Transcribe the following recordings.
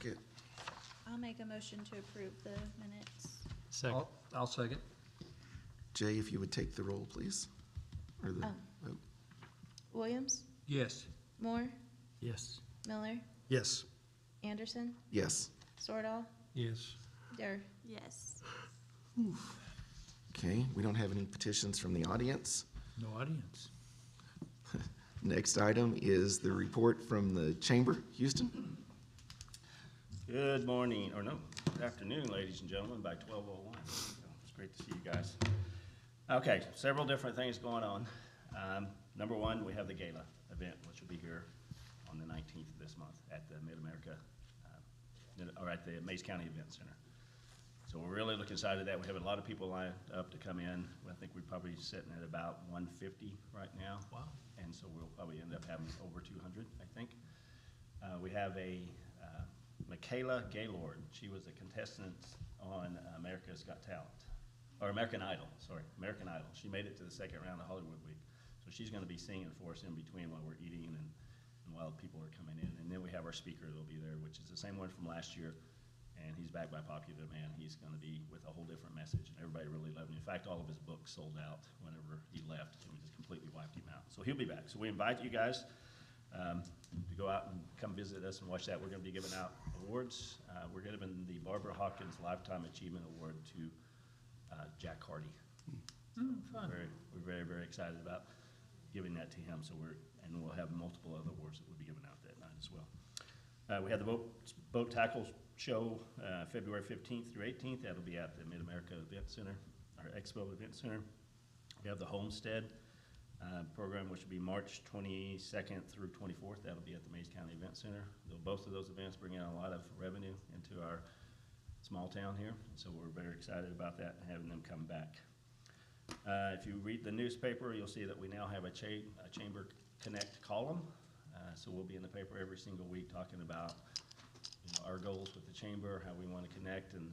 packet. I'll make a motion to approve the minutes. Second. I'll second. Jay, if you would take the roll, please. Or the vote. Williams, Yes. Moore, Yes. Miller, Yes. Anderson, Yes. Sordahl, Yes. Dur. Yes. Okay, we don't have any petitions from the audience. No audience. Next item is the report from the Chamber. Houston? Good morning, or no, good afternoon, ladies and gentlemen, by 12:01. It's great to see you guys. Okay, several different things going on. Number one, we have the gala event, which will be here on the 19th of this month at the Mid-America, or at the Mays County Event Center. So we're really looking excited that we have a lot of people lined up to come in. I think we're probably sitting at about 150 right now. Wow. And so we'll probably end up having over 200, I think. We have a Michaela Gaylord. She was a contestant on America's Got Talent, or American Idol, sorry, American Idol. She made it to the second round of Hollywood Week. So she's gonna be singing for us in between while we're eating and while people are coming in. And then we have our speaker that'll be there, which is the same one from last year. And he's back by popular demand. He's gonna be with a whole different message, and everybody really loved him. In fact, all of his books sold out whenever he left, so we just completely wiped him out. So he'll be back. So we invite you guys to go out and come visit us and watch that. We're gonna be giving out awards. We're giving the Barbara Hawkins Lifetime Achievement Award to Jack Hardy. Fun. We're very, very excited about giving that to him. So and we'll have multiple other awards that we'll be giving out that night as well. We have the boat tackle show February 15th through 18th. That'll be at the Mid-America Event Center, our Expo Event Center. We have the Homestead program, which will be March 22nd through 24th. That'll be at the Mays County Event Center. Both of those events bring in a lot of revenue into our small town here, so we're very excited about that and having them come back. If you read the newspaper, you'll see that we now have a Chamber Connect column. So we'll be in the paper every single week talking about our goals with the Chamber, how we want to connect and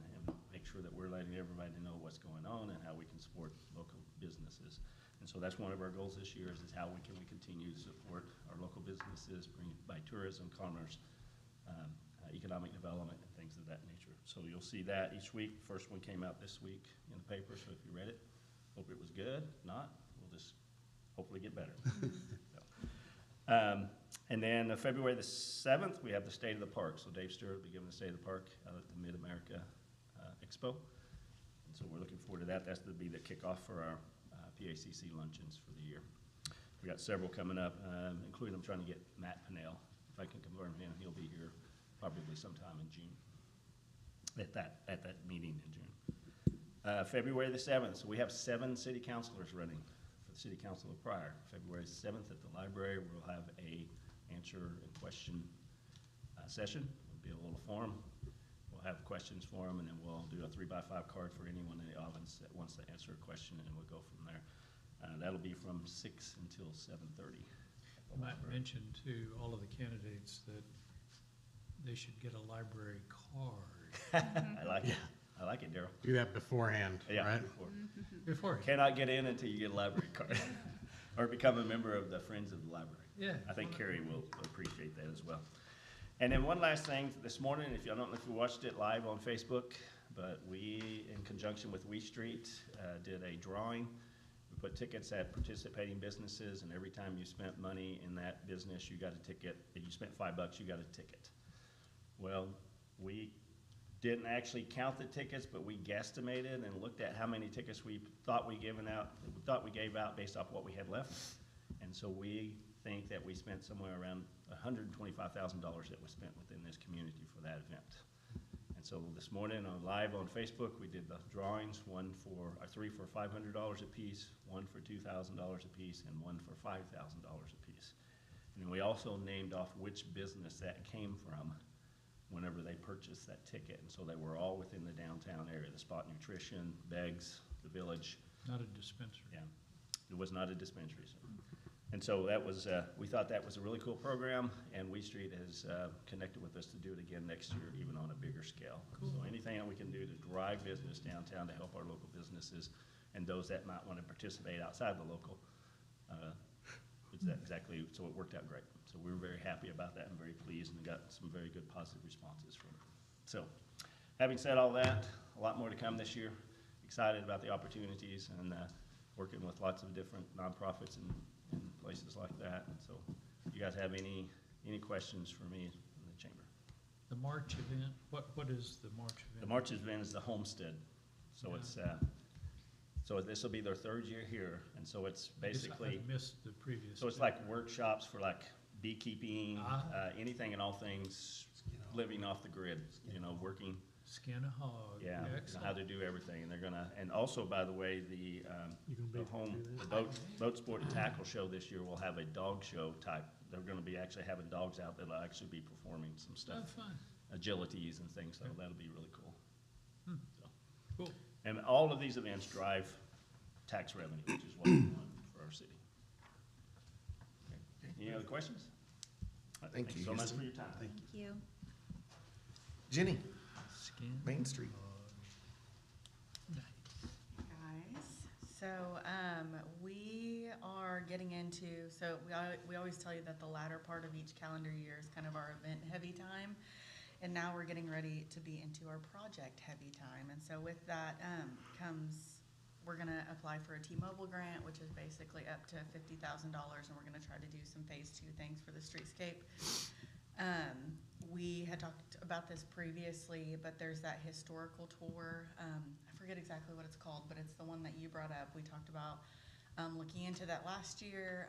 make sure that we're letting everybody know what's going on and how we can support local businesses. And so that's one of our goals this year is how we continue to support our local businesses, bring by tourism, commerce, economic development, and things of that nature. So you'll see that each week. First one came out this week in the paper, so if you read it, hope it was good. If not, we'll just hopefully get better. And then February the 7th, we have the State of the Park. So Dave Stewart will be giving the State of the Park out at the Mid-America Expo. And so we're looking forward to that. That's to be the kickoff for our PACC luncheons for the year. We got several coming up, including I'm trying to get Matt Pinnell. If I can confirm him, he'll be here probably sometime in June, at that meeting in June. February the 7th, so we have 7 city councilors running for the City Council of Pryor. February 7th at the library, we'll have a answer and question session. It'll be a little forum. We'll have questions for them, and then we'll do a 3x5 card for anyone in the audience that wants to answer a question, and we'll go from there. That'll be from 6 until 7:30. You might mention to all of the candidates that they should get a library card. I like it. I like it, Daryl. Do that beforehand, Yeah, right? Before. Cannot get in until you get a library card or become a member of the Friends of the Library. Yeah. I think Carrie will appreciate that as well. And then one last thing this morning, I don't know if you watched it live on Facebook, but we, in conjunction with We Street, did a drawing. We put tickets at participating businesses, and every time you spent money in that business, you got a ticket. If you spent $5, you got a ticket. Well, we didn't actually count the tickets, but we guesstimated and looked at how many tickets we thought we gave out based off what we had left. And so we think that we spent somewhere around $125,000 that was spent within this community for that event. And so this morning live on Facebook, we did the drawings, three for $500 a piece, one for $2,000 a piece, and one for $5,000 a piece. And then we also named off which business that came from whenever they purchased that ticket. And so they were all within the downtown area, the Spot Nutrition, Beggs, the Village. Not a dispensary. Yeah, it was not a dispensary, sir. And so that was, we thought that was a really cool program, and We Street has connected with us to do it again next year, even on a bigger scale. Cool. So anything that we can do to drive business downtown to help our local businesses and those that might want to participate outside the local, it's exactly, so it worked out great. So we were very happy about that and very pleased, and got some very good positive responses from it. So, having said all that, a lot more to come this year. Excited about the opportunities and working with lots of different nonprofits and places like that. And so, if you guys have any questions for me in the chamber? The March event, what is the March event? The March event is the Homestead. So it's, so this will be their third year here, and so it's I guess basically, I missed the previous. so it's like workshops for like beekeeping, anything and all things living off the grid, you know, working, Skin a hog. yeah, you know, how to do everything. And they're gonna, and also, by the way, the boat sport and tackle show this year will have a dog show type. They're gonna be actually having dogs out that'll actually be performing some Oh, stuff, fun. agilities and things, so Okay. that'll be really cool. Hmm. So. Cool. And all of these events drive tax revenue, which is what we want for our city. Okay. Any other questions? Thank you, so much Houston. for your time. Thank you. Jenny, Skin. Main Street. Nice. Guys, so we are getting into, so we always tell you that the latter part of each calendar year is kind of our event heavy time, and now we're getting ready to be into our project heavy time. And so with that comes, we're gonna apply for a T-Mobile grant, which is basically up to $50,000, and we're gonna try to do some phase 2 things for the streetscape. We had talked about this previously, but there's that historical tour. I forget exactly what it's called, but it's the one that you brought up. We talked about looking into that last year,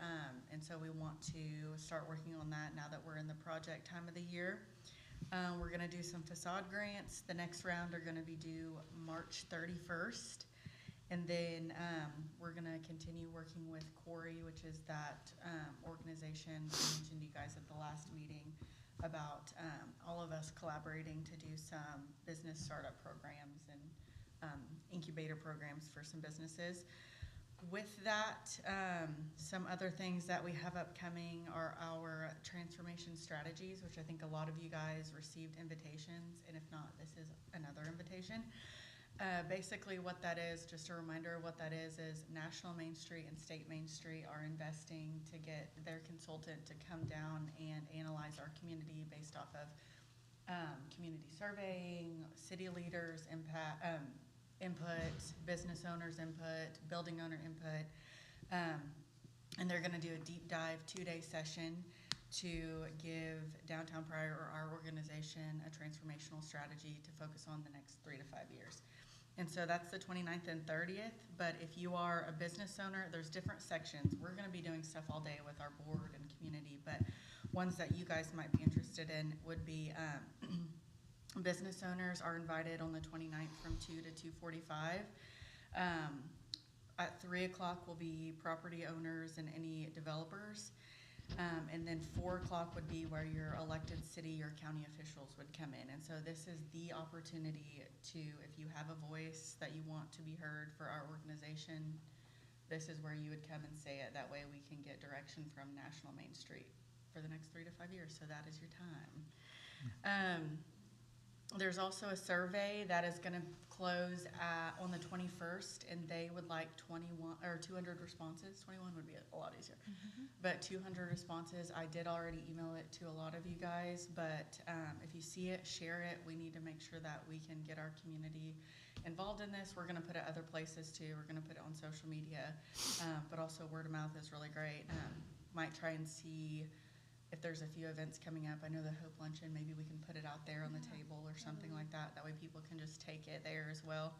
and so we want to start working on that now that we're in the project time of the year. We're gonna do some facade grants. The next round are gonna be due March 31st. And then we're gonna continue working with Corey, which is that organization I mentioned to you guys at the last meeting about all of us collaborating to do some business startup programs and incubator programs for some businesses. With that, some other things that we have upcoming are our transformation strategies, which I think a lot of you guys received invitations, and if not, this is another invitation. Basically what that is, just a reminder of what that is National Main Street and State Main Street are investing to get their consultant to come down and analyze our community based off of community surveying, city leaders' input, business owners' input, building owner input. And they're gonna do a deep dive 2-day session to give Downtown Pryor, or our organization, a transformational strategy to focus on the next 3 to 5 years. And so that's the 29th and 30th, but if you are a business owner, there's different sections. We're gonna be doing stuff all day with our board and community, but ones that you guys might be interested in would be business owners are invited on the 29th from 2 to 2:45. At 3 o'clock will be property owners and any developers. And then 4 o'clock would be where your elected city or county officials would come in. And so this is the opportunity to, if you have a voice that you want to be heard for our organization, this is where you would come and say it. That way we can get direction from National Main Street for the next 3 to 5 years. So that is your time. There's also a survey that is gonna close on the 21st, and they would like 200 responses. 21 would be a lot easier. But 200 responses. I did already email it to a lot of you guys, but if you see it, share it. We need to make sure that we can get our community involved in this. We're gonna put it other places too. We're gonna put it on social media, but also word of mouth is really great. Might try and see if there's a few events coming up. I know the Hope Luncheon, maybe we can put it out there on the table or something like that. That way people can just take it there as well.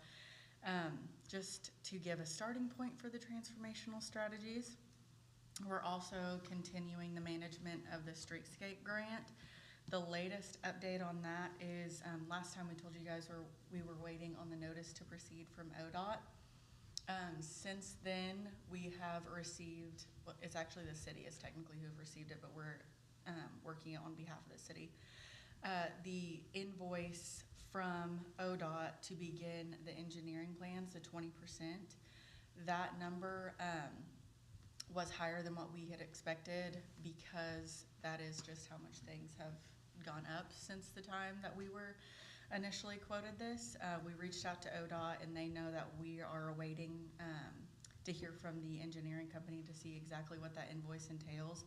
Just to give a starting point for the transformational strategies. We're also continuing the management of the streetscape grant. The latest update on that is, last time we told you guys we were waiting on the notice to proceed from ODOT. Since then, we have received, well, it's actually the city is technically who have received it, but we're working on behalf of the city. The invoice from ODOT to begin the engineering plans, the 20%, that number was higher than what we had expected, because that is just how much things have gone up since the time that we were initially quoted this. We reached out to ODOT, and they know that we are awaiting to hear from the engineering company to see exactly what that invoice entails.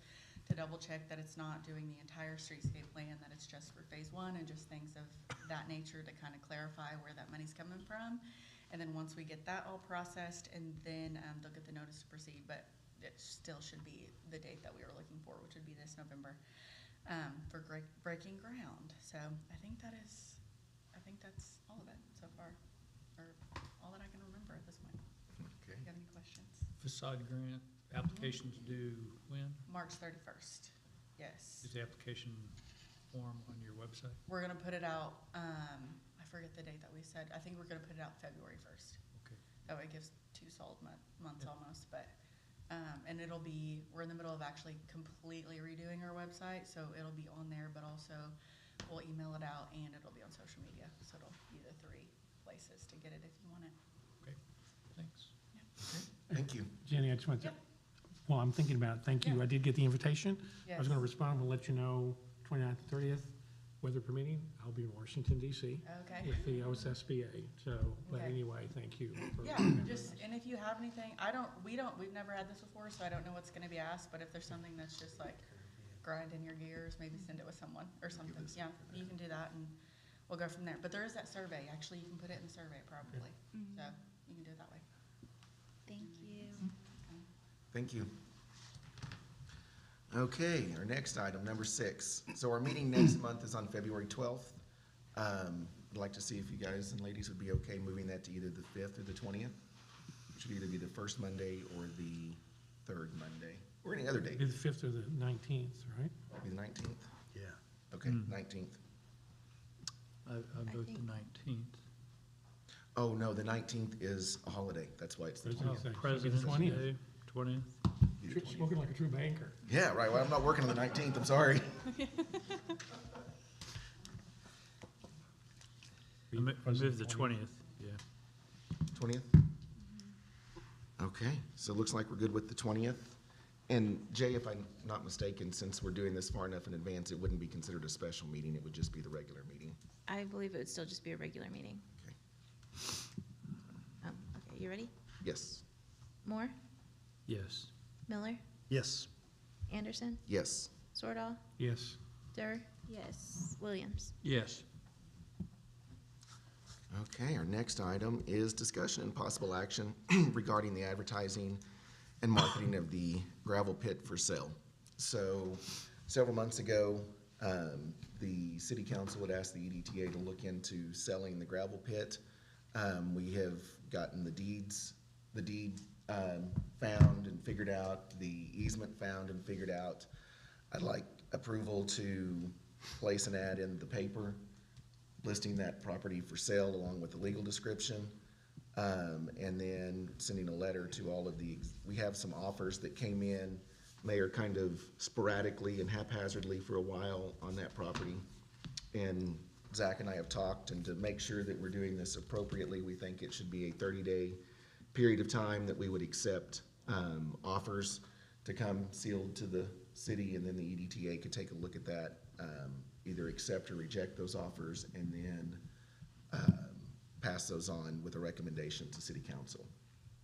to double check that it's not doing the entire streetscape plan, that it's just for phase one and just things of that nature to kind of clarify where that money's coming from. And then once we get that all processed, and then they'll get the notice to proceed, but it still should be the date that we were looking for, which would be this November, for breaking ground. So I think that's all of it so far, or all that I can remember at this point. Okay. You have any questions? Facade grant, applications due when? March 31st, yes. Is the application form on your website? We're gonna put it out, I forget the date that we said, I think we're gonna put it out February 1st. Okay. That way it gives 2 solid months Yeah. almost, but, and we're in the middle of actually completely redoing our website, so it'll be on there, but also we'll email it out and it'll be on social media, so it'll be the 3 places to get it if you want it. Okay, thanks. Thank you. Jenny, I just want to, Yep. well, I'm thinking about it. Thank you. Yeah. I did get the invitation. I was Yes. going to respond and let you know 29th and 30th, weather permitting. I'll be in Washington DC Okay. with the OSSBA. So, but Okay. anyway, thank you. for Yeah, remembering just, us. and if you have anything, we've never had this before, so I don't know what's gonna be asked, but if there's something that's just like grinding your gears, maybe send it with someone or something. Yeah, you can do that and we'll go from there. But there is that survey, actually, you can put it in the survey probably, Mhm. so you can do it that way. Thank you. Thank you. Okay, our next item, number 6. So our meeting next month is on February 12th. I'd like to see if you guys and ladies would be okay moving that to either the 5th or the 20th. It should either be the first Monday or the third Monday, or any other date. It'll be the 5th or the 19th, right? Be the 19th? Yeah. Okay, 19th. I vote the think- 19th. Oh, no, the 19th is a holiday. That's why it's the President's 20th. Day. President's 20th. Day, 20th. Either 20th. Spoken like a true banker. Yeah, right. Well, I'm not working on the 19th. I'm sorry. I move the 20th, yeah. 20th? Okay, so it looks like we're good with the 20th. And Jay, if I'm not mistaken, since we're doing this far enough in advance, it wouldn't be considered a special meeting, it would just be the regular meeting. I believe it would still just be a regular meeting. Okay. Okay, you ready? Yes. Moore, Yes. Miller, Yes. Anderson, Yes. Sordahl, Yes. Durr, Yes. Williams. Yes. Okay, our next item is discussion and possible action regarding the advertising and marketing of the gravel pit for sale. So several months ago, the city council had asked the EDTA to look into selling the gravel pit. We have gotten the deed found and figured out, the easement found and figured out. I'd like approval to place an ad in the paper listing that property for sale along with the legal description. And then sending a letter to all of we have some offers that came in. They are kind of sporadically and haphazardly for a while on that property. And Zach and I have talked, and to make sure that we're doing this appropriately, we think it should be a 30-day period of time that we would accept offers to come sealed to the city, and then the EDTA could take a look at that, either accept or reject those offers, and then pass those on with a recommendation to city council.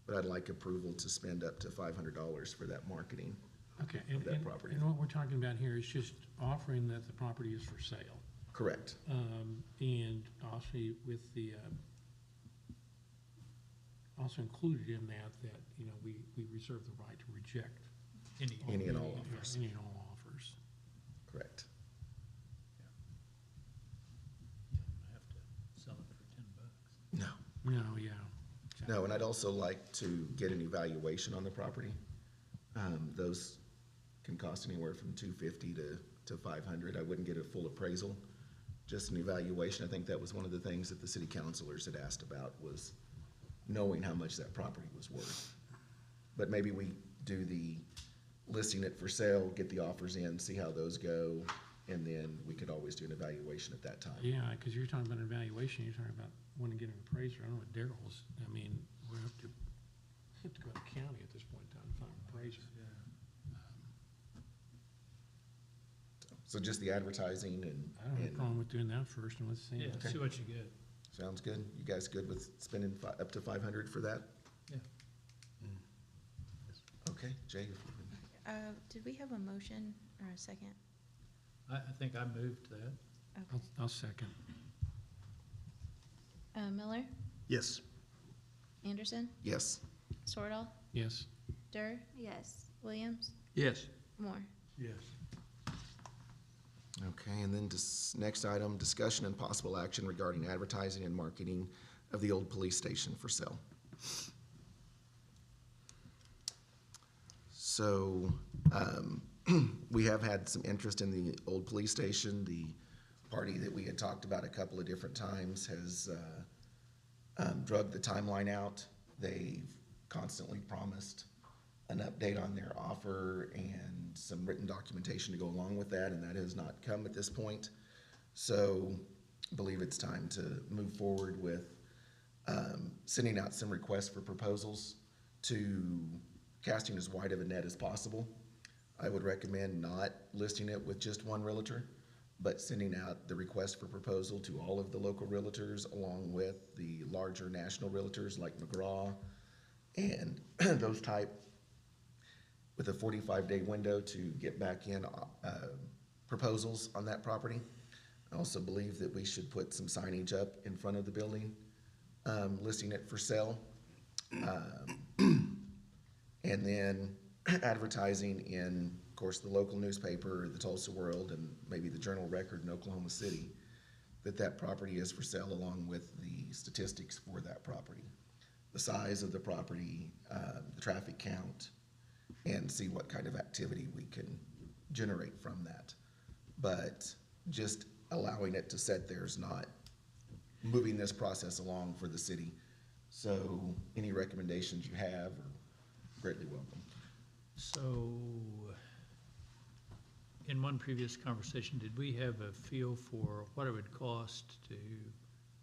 But I'd like approval to spend up to $500 for that marketing. Okay, Of that property. and what we're talking about here is just offering that the property is for sale. Correct. And also with the, also included in that, you know, we reserve the right to reject. Any and all offers. Any and all offers. Correct. I have to sell it for $10. No. No, yeah. No, and I'd also like to get an evaluation on the property. Those can cost anywhere from $250 to $500. I wouldn't get a full appraisal, just an evaluation. I think that was one of the things that the city councilors had asked about, was knowing how much that property was worth. But maybe we do the listing it for sale, get the offers in, see how those go, and then we could always do an evaluation at that time. Yeah, because you're talking about an evaluation, you're talking about wanting to get an appraiser. I don't know what Daryl's, I mean, we have to go to the county at this point in time to find an appraiser. So just the advertising I don't have a and problem with doing that first, and let's see. Yeah, Okay. see what you get. sounds good. You guys good with spending up to 500 for that? Yeah. Okay, Jay. Did we have a motion or a second? I think I moved that. Okay. I'll second. Miller, Yes. Anderson, Yes. Swordall, Yes. Dur, Yes. Williams, Yes. Moore. Yes. Okay, and then next item, discussion and possible action regarding advertising and marketing of the old police station for sale. So, we have had some interest in the old police station. The party that we had talked about a couple of different times has drug the timeline out. They've constantly promised an update on their offer and some written documentation to go along with that, and that has not come at this point. So, I believe it's time to move forward with sending out some requests for proposals to casting as wide of a net as possible. I would recommend not listing it with just one realtor, but sending out the request for proposal to all of the local realtors along with the larger national realtors like McGraw and those type, with a 45-day window to get back in proposals on that property. I also believe that we should put some signage up in front of the building, listing it for sale. And then advertising in, of course, the local newspaper, the Tulsa World, and maybe the Journal Record in Oklahoma City, that property is for sale along with the statistics for that property, the size of the property, the traffic count, and see what kind of activity we can generate from that. But just allowing it to sit there is not moving this process along for the city. So any recommendations you have are greatly welcome. So, in one previous conversation, did we have a feel for what it would cost to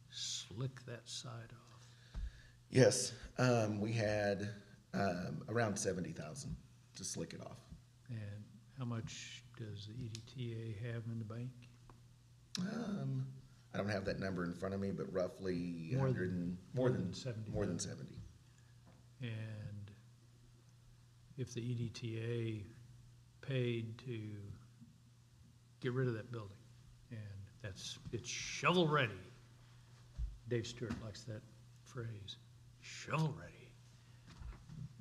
slick that side off? Yes, we had around 70,000 to slick it off. And how much does the EDTA have in the bank? I don't have that number in front of me, but roughly More 100 than- and, more than 70. more than 70. And if the EDTA paid to get rid of that building, and it's shovel-ready. Dave Stewart likes that phrase, shovel-ready.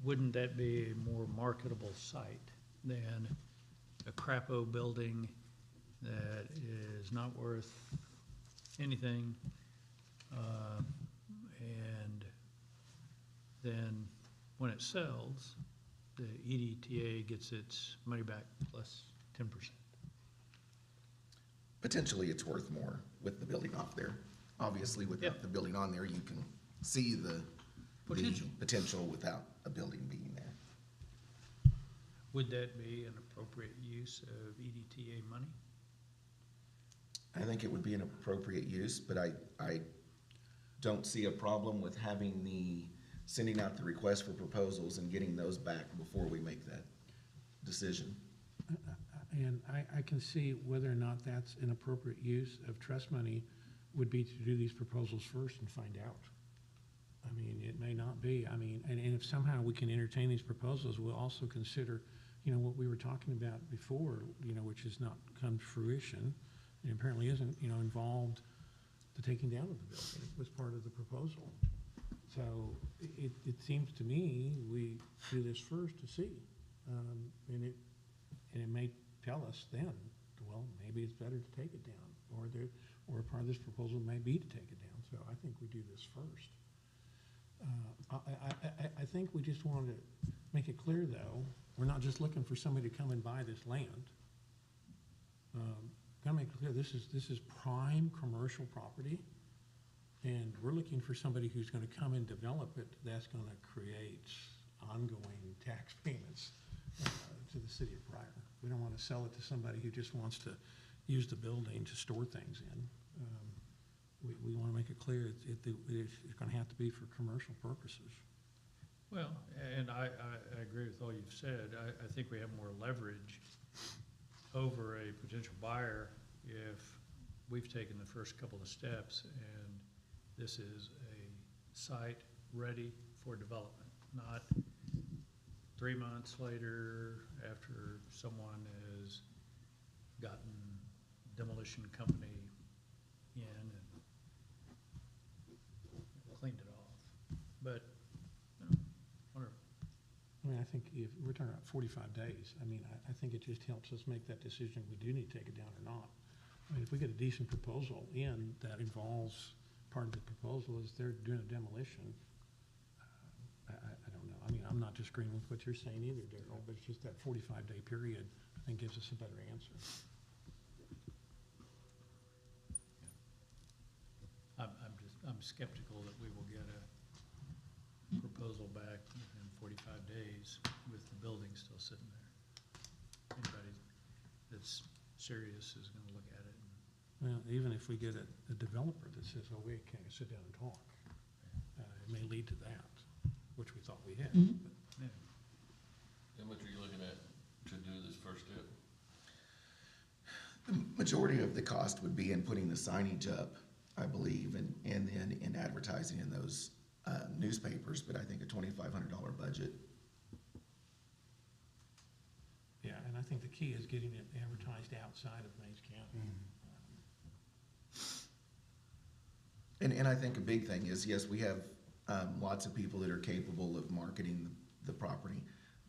Wouldn't that be a more marketable site than a crapo building that is not worth anything? And then when it sells, the EDTA gets its money back plus 10%. Potentially, it's worth more with the building off there. Obviously, without Yep. the building on there, you can see the potential without a building being there. Would that be an appropriate use of EDTA money? I think it would be an appropriate use, but I don't see a problem with sending out the request for proposals and getting those back before we make that decision. And I can see whether or not that's an appropriate use of trust money would be to do these proposals first and find out. I mean, it may not be. I mean, and if somehow we can entertain these proposals, we'll also consider, what we were talking about before, which has not come to fruition, and apparently isn't, involved the taking down of the building was part of the proposal. So it seems to me we do this first to see, and it may tell us then, well, maybe it's better to take it down, or part of this proposal may be to take it down. So I think we do this first. I think we just want to make it clear, though, we're not just looking for somebody to come and buy this land. Gotta make it clear, this is prime commercial property, and we're looking for somebody who's gonna come and develop it, that's gonna create ongoing tax payments to the city of Pryor. We don't wanna sell it to somebody who just wants to use the building to store things in. We wanna make it clear it's gonna have to be for commercial purposes. Well, and I agree with all you've said. I think we have more leverage over a potential buyer if we've taken the first couple of steps and this is a site ready for development, not 3 months later after someone has gotten demolition company in and cleaned it off. But, you know, whatever. I mean, I think if we're talking about 45 days, I mean, I think it just helps us make that decision if we do need to take it down or not. I mean, if we get a decent proposal in that involves, part of the proposal is they're doing a demolition, I don't know. I mean, I'm not disagreeing with what you're saying either, Darrell, but it's just that 45-day period, I think gives us a better answer. I'm skeptical that we will get a proposal back within 45 days with the building still sitting there. Anybody that's serious is gonna look at it. Well, even if we get a developer that says, oh, we can't sit down and talk, it may lead to that, which we thought we had. Mhm. but- Yeah. How much are you looking at to do this first step? The majority of the cost would be in putting the signage up, I believe, and then in advertising in those newspapers, but I think a $2,500 budget. Yeah, and I think the key is getting it advertised outside of Mays County. And I think a big thing is, yes, we have lots of people that are capable of marketing the property,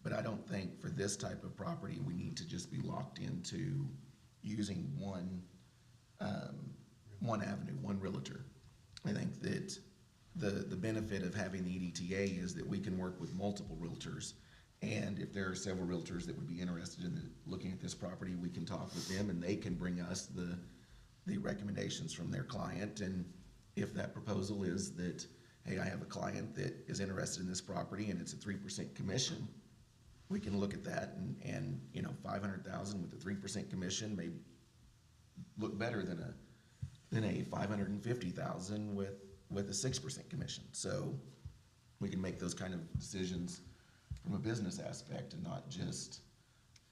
but I don't think for this type of property, we need to just be locked into using one avenue, one realtor. I think that the benefit of having the EDTA is that we can work with multiple realtors. And if there are several realtors that would be interested in looking at this property, we can talk with them and they can bring us the recommendations from their client. And if that proposal is that, hey, I have a client that is interested in this property and it's a 3% commission, we can look at that and you know, 500,000 with a 3% commission may look better than a 550,000 with a 6% commission. So we can make those kind of decisions from a business aspect and not just,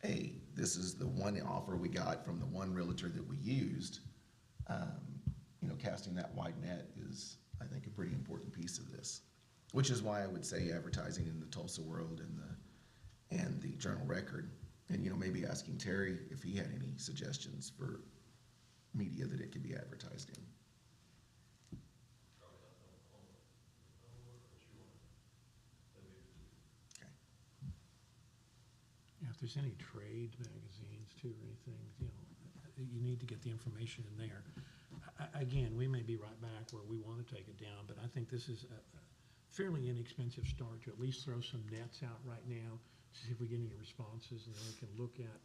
hey, this is the one offer we got from the one realtor that we used. You know, casting that wide net is, I think, a pretty important piece of this, which is why I would say advertising in the Tulsa World and the Journal Record, and, you know, maybe asking Terry if he had any suggestions for media that it could be advertised in. Okay. Yeah, if there's any trade magazines too, or anything, you know, you need to get the information in there. Again, we may be right back where we want to take it down, but I think this is a fairly inexpensive start to at least throw some nets out right now, to see if we get any responses, and then we can look at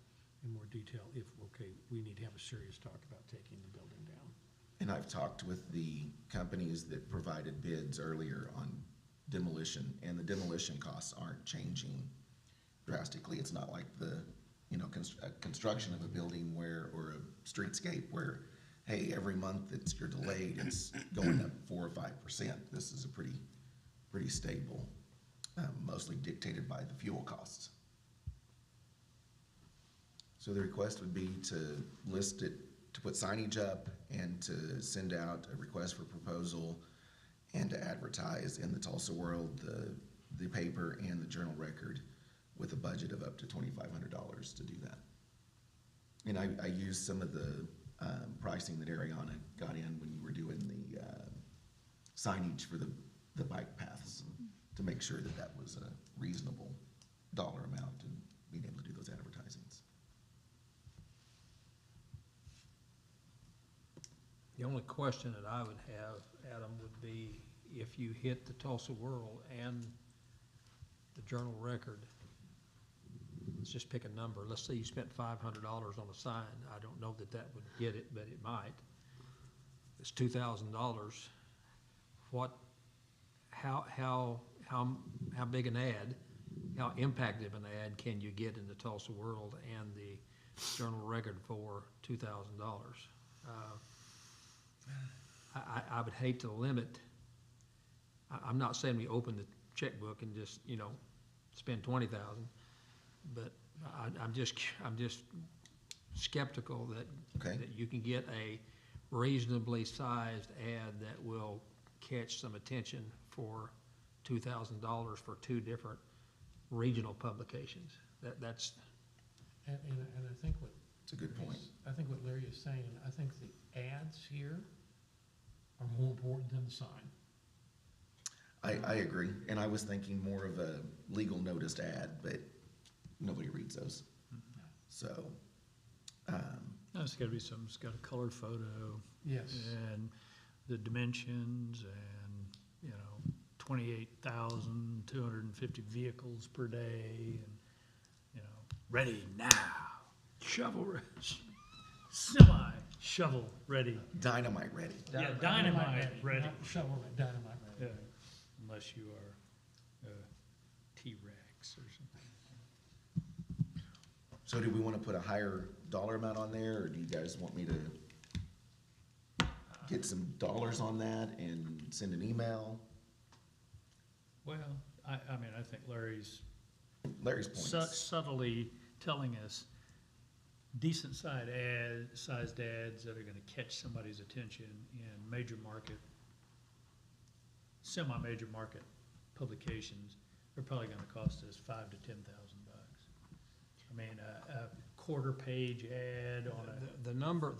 in more detail if, okay, we need to have a serious talk about taking the building down. And I've talked with the companies that provided bids earlier on demolition, and the demolition costs aren't changing drastically. It's not like the, you know, construction of a building where, or a streetscape where, hey, every month that you're delayed, it's going up 4 or 5%. This is a pretty stable, mostly dictated by the fuel costs. So the request would be to list it, to put signage up and to send out a request for proposal and to advertise in the Tulsa World, the paper and the Journal Record with a budget of up to $2,500 to do that. And I used some of the pricing that Ariana got in when you were doing the signage for the bike paths to make sure that that was a reasonable dollar amount and being able to do those advertisings. The only question that I would have, Adam, would be if you hit the Tulsa World and the Journal Record, let's just pick a number. Let's say you spent $500 on a sign. I don't know that that would get it, but it might. It's $2,000. How big an ad, how impactful an ad can you get in the Tulsa World and the Journal Record for $2,000? I would hate to limit. I'm not saying we open the checkbook and just, you know, spend 20,000, but I'm just skeptical that Okay. that you can get a reasonably sized ad that will catch some attention for $2,000 for 2 different regional publications. That's And I think what It's a good point. I think what Larry is saying, I think the ads here are more important than the sign. I agree, and I was thinking more of a legal noticed ad, but nobody reads those. So, No, it's gotta be something, it's got a color photo Yes. and the dimensions and, 28,250 vehicles per day and, ready now, semi shovel ready. dynamite ready. Yeah, dynamite ready. Not shovel, dynamite Yeah, ready. unless you are T-Rex or something. So do we want to put a higher dollar amount on there, or do you guys want me to get some dollars on that and send an email? Well, I mean, I think Larry's Larry's points. subtly telling us decent sized ads that are gonna catch somebody's attention in major market, semi-major market publications are probably gonna cost us $5,000 to $10,000. I mean, a quarter page ad on a, The number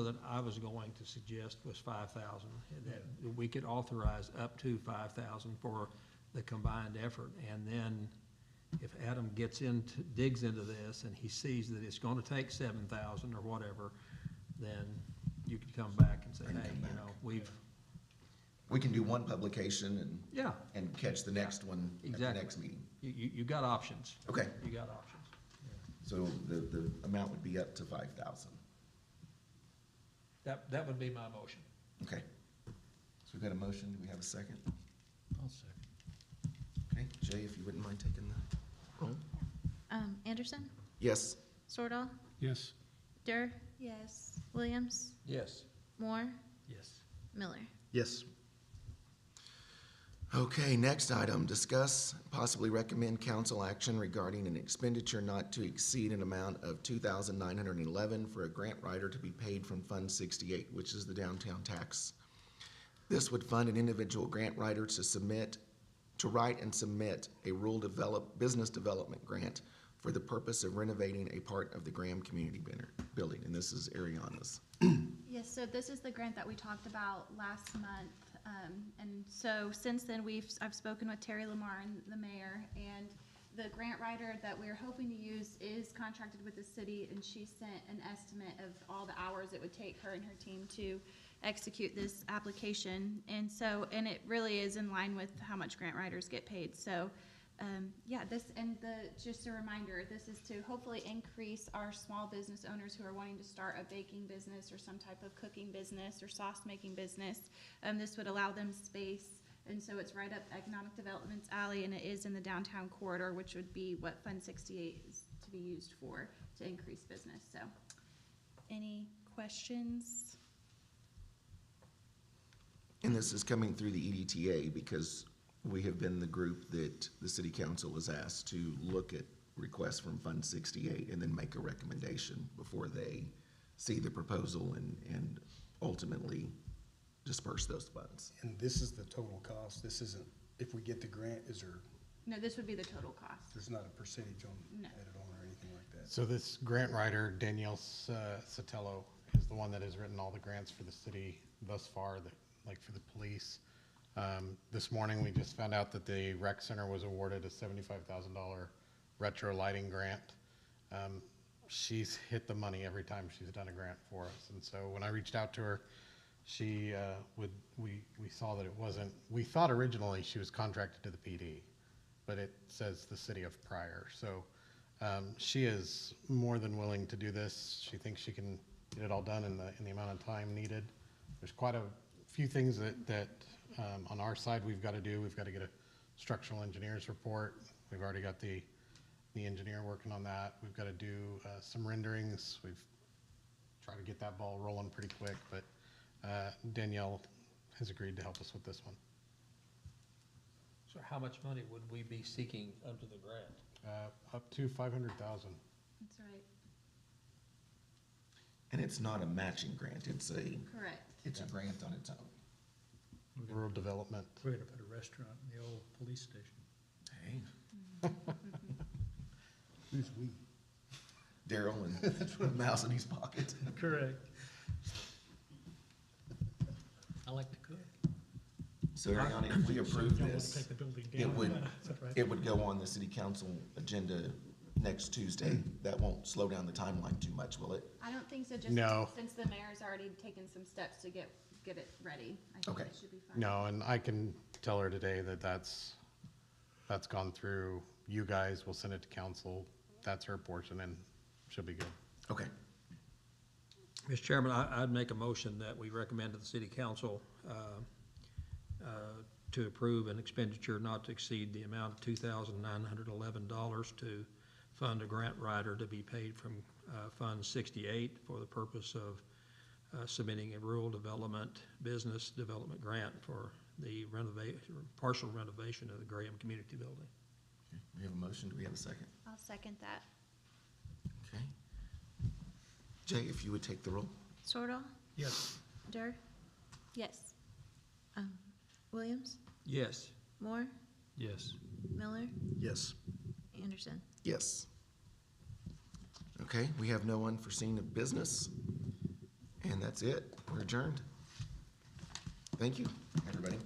that I was going to suggest was 5,000, that we could authorize up to 5,000 for the combined effort. And then if Adam digs into this and he sees that it's gonna take 7,000 or whatever, then you could come back and say, I can hey, come back. we've, We can do one publication yeah, and catch the next one at the Exactly. next meeting. you got options. Okay, You got options. so the amount would be up to 5,000. That would be my motion. Okay. So we've got a motion. Do we have a second? I'll second. Okay, Jay, if you wouldn't mind taking the roll. Anderson, Yes. Swordall, Yes. Dur, Yes. Williams, Yes. Moore, Yes. Miller. Yes. Okay, next item, discuss, possibly recommend council action regarding an expenditure not to exceed an amount of $2,911 for a grant writer to be paid from Fund 68, which is the downtown tax. This would fund an individual grant writer to write and submit a business development grant for the purpose of renovating a part of the Graham Community Building, and this is Ariana's. Yes, so this is the grant that we talked about last month. And so since then, I've spoken with Terry Lamar and the mayor, and the grant writer that we're hoping to use is contracted with the city, and she sent an estimate of all the hours it would take her and her team to execute this application. And it really is in line with how much grant writers get paid. So, just a reminder, this is to hopefully increase our small business owners who are wanting to start a baking business or some type of cooking business or sauce making business. This would allow them space, and so it's right up Economic Development's alley, and it is in the downtown corridor, which would be what Fund 68 is to be used for, to increase business. So, any questions? And this is coming through the EDTA because we have been the group that the city council has asked to look at requests from Fund 68 and then make a recommendation before they see the proposal and ultimately disperse those funds. And this is the total cost. This isn't, if we get the grant, No, this would be the total cost. there's not a percentage No. added on or anything like that? So this grant writer, Danielle Sotelo, is the one that has written all the grants for the city thus far, like for the police. This morning, we just found out that the rec center was awarded a $75,000 retro lighting grant. She's hit the money every time she's done a grant for us. And so when I reached out to her, we saw that it wasn't, we thought originally she was contracted to the PD, but it says the city of Pryor. So she is more than willing to do this. She thinks she can get it all done in the amount of time needed. There's quite a few things that on our side we've got to do. We've got to get a structural engineer's report. We've already got the engineer working on that. We've got to do some renderings. We've tried to get that ball rolling pretty quick, but Danielle has agreed to help us with this one. So how much money would we be seeking under the grant? Up to 500,000. That's right. And it's not a matching grant, it's Correct. a grant on its own. Rural development. We're gonna put a restaurant in the old police station. Hey, Who's we? Daryl and a mouse in his pocket. Correct. I like to cook. So Ariana, if we approve this, Take the building it down. would, Right. it would go on the city council agenda next Tuesday. That won't slow down the timeline too much, will it? I don't think so, just No. since the mayor's already taken some steps to get it ready. I think Okay. it should be fine. No, and I can tell her today that that's gone through you guys. We'll send it to council. That's her portion and she'll be good. Okay. Mr. Chairman, I'd make a motion that we recommend to the city council to approve an expenditure not to exceed the amount of $2,911 to fund a grant writer to be paid from Fund 68 for the purpose of submitting a rural development, business development grant for the partial renovation of the Graham Community Building. Okay. We have a motion. Do we have a second? I'll second that. Okay. Jay, if you would take the roll. Sorrell, Yes. Dur, Yes. Williams, Yes. Moore, Yes. Miller, Yes. Anderson. Yes. Okay, we have no unforeseen business, and that's it. We're adjourned. Thank you, everybody.